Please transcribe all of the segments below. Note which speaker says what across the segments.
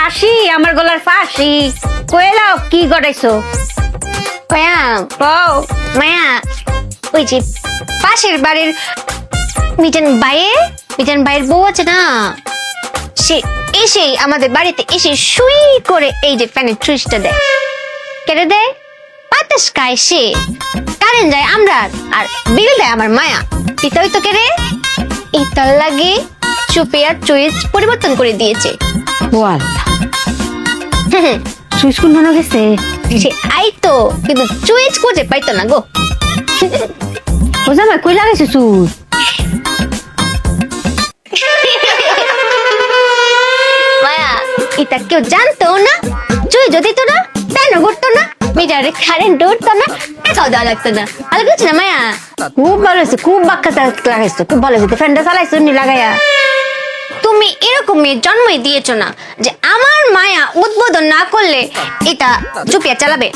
Speaker 1: ফাঁসি আমার গলার ফাঁসি কইলাও কি গড়াইছো
Speaker 2: মায়া
Speaker 1: কও
Speaker 2: মায়া ওই যে পাশের বাড়ির মিজান ভাইয়ের বউ আছে না, সে এসেই আমাদের বাড়িতে এসে শুই করে এই যে ফ্যানের সুইচটা দেয়। কেটে দেয়, বাতাস খায় সে, কারেন্ট যায় আমরা, আর বিল দেয় আমার মায়া। এটাই তো কেড়ে এটার লাগে চুপে আর চুইচ পরিবর্তন করে দিয়েছে।
Speaker 1: ও আল্লাহ সুইচ কোন ধরনের গেছে
Speaker 2: সে আইতো কিন্তু চুইচ খুঁজে পাইতো না গো।
Speaker 1: ও জামাই কই লাগাইছে সুইচ
Speaker 2: মায়া এটা কেউ জানতো না, চুই যদি তো না ফ্যানও ঘুরতো না, মিটারে কারেন্ট উঠতো না, টাকাও দেওয়া লাগতো না। ভালো করছি না মায়া?
Speaker 1: খুব ভালো হয়েছে, খুব বাক্কা লাগাইছো, খুব ভালো হয়েছে। ফ্যানটা চালাইছো নি লাগাইয়া?
Speaker 2: তুমি এরকম মেয়ের জন্মই দিয়েছো না যে আমার মায়া উদ্বোধন না করলে এটা চুপিয়া চালাবে।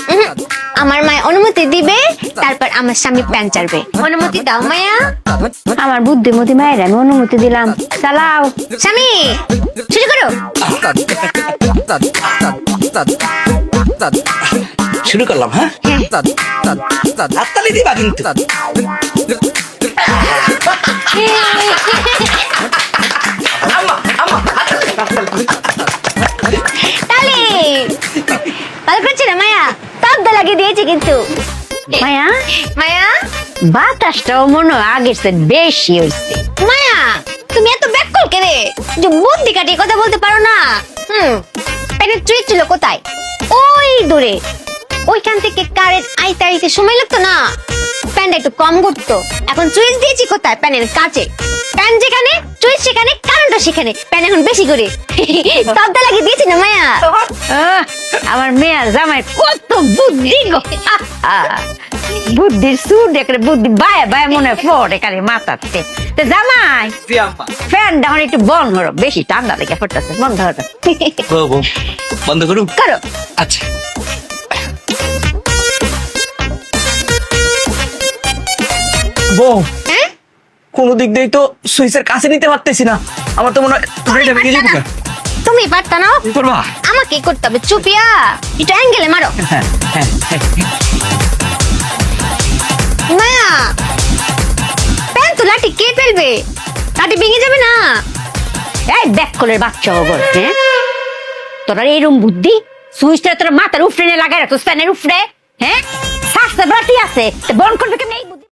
Speaker 2: আমার মায়া অনুমতি দিবে, তারপর আমার স্বামী প্যান চালবে। অনুমতি দাও মায়া।
Speaker 1: আমার বুদ্ধিমতী মায়ের আমি অনুমতি দিলাম, চালাও।
Speaker 2: স্বামী শুরু করো।
Speaker 3: শুরু করলাম। হ্যাঁ, হাততালি দিবা কিন্তু।
Speaker 2: তালি ভালো করছি না মায়া? তব্দা লাগিয়ে দিয়েছি কিন্তু।
Speaker 1: মায়া
Speaker 2: মায়া
Speaker 1: বাতাসটাও মনে হয় আগের চেয়ে বেশি হয়েছে।
Speaker 2: মায়া তুমি এত ব্যাককল কেরে যে বুদ্ধি কাটিয়ে কথা বলতে পারো না? প্যানের চুইচ ছিল কোথায়? ওই দূরে, ওইখান থেকে কারেন্ট আইতে আইতে সময় লাগতো না, প্যানটা একটু কম ঘুরতো। এখন চুইচ দিয়েছি কোথায়? প্যানের কাছে। প্যান যেখানে চুইচ সেখানে, কারেন্টও সেখানে, প্যান এখন বেশি করে তবদা লাগিয়ে দিয়েছি না মায়া?
Speaker 1: আমার মেয়া জামাই কত বুদ্ধি গো। বুদ্ধির সুর দেখলে বুদ্ধি বায়া বায়া মনে পড়ে কারে মাথাতে। তো জামাই ফ্যান এখন একটু বন্ধ করো, বেশি ঠান্ডা লেগে পড়তেছে, বন্ধ করো।
Speaker 3: বন্ধ করুন।
Speaker 1: করো।
Speaker 3: আচ্ছা, বউ কোন দিক দিয়ে তো সুইচের কাছে নিতে পারতেছি না। আমার তো মনে হয় এটা ভেঙে যাবে।
Speaker 2: তুমি পারতা না?
Speaker 3: কি করবা?
Speaker 2: আমাকে করতে হবে। চুপিয়া একটু অ্যাঙ্গেলে মারো।
Speaker 3: হ্যাঁ হ্যাঁ হ্যাঁ।
Speaker 2: মায়া প্যান তো লাঠি কে ফেলবে? লাঠি ভেঙে যাবে না?
Speaker 1: এই ব্যাককলের বাচ্চা ওগর, হ্যাঁ তোরা এরম বুদ্ধি? সুইচটা তোর মাথার উফরে লাগাই রাখতো, ফ্যানের উফরে। হ্যাঁ স্বাস্থ্য বাটি আছে, বন্ধ করবে কেমন এই বুদ্ধি?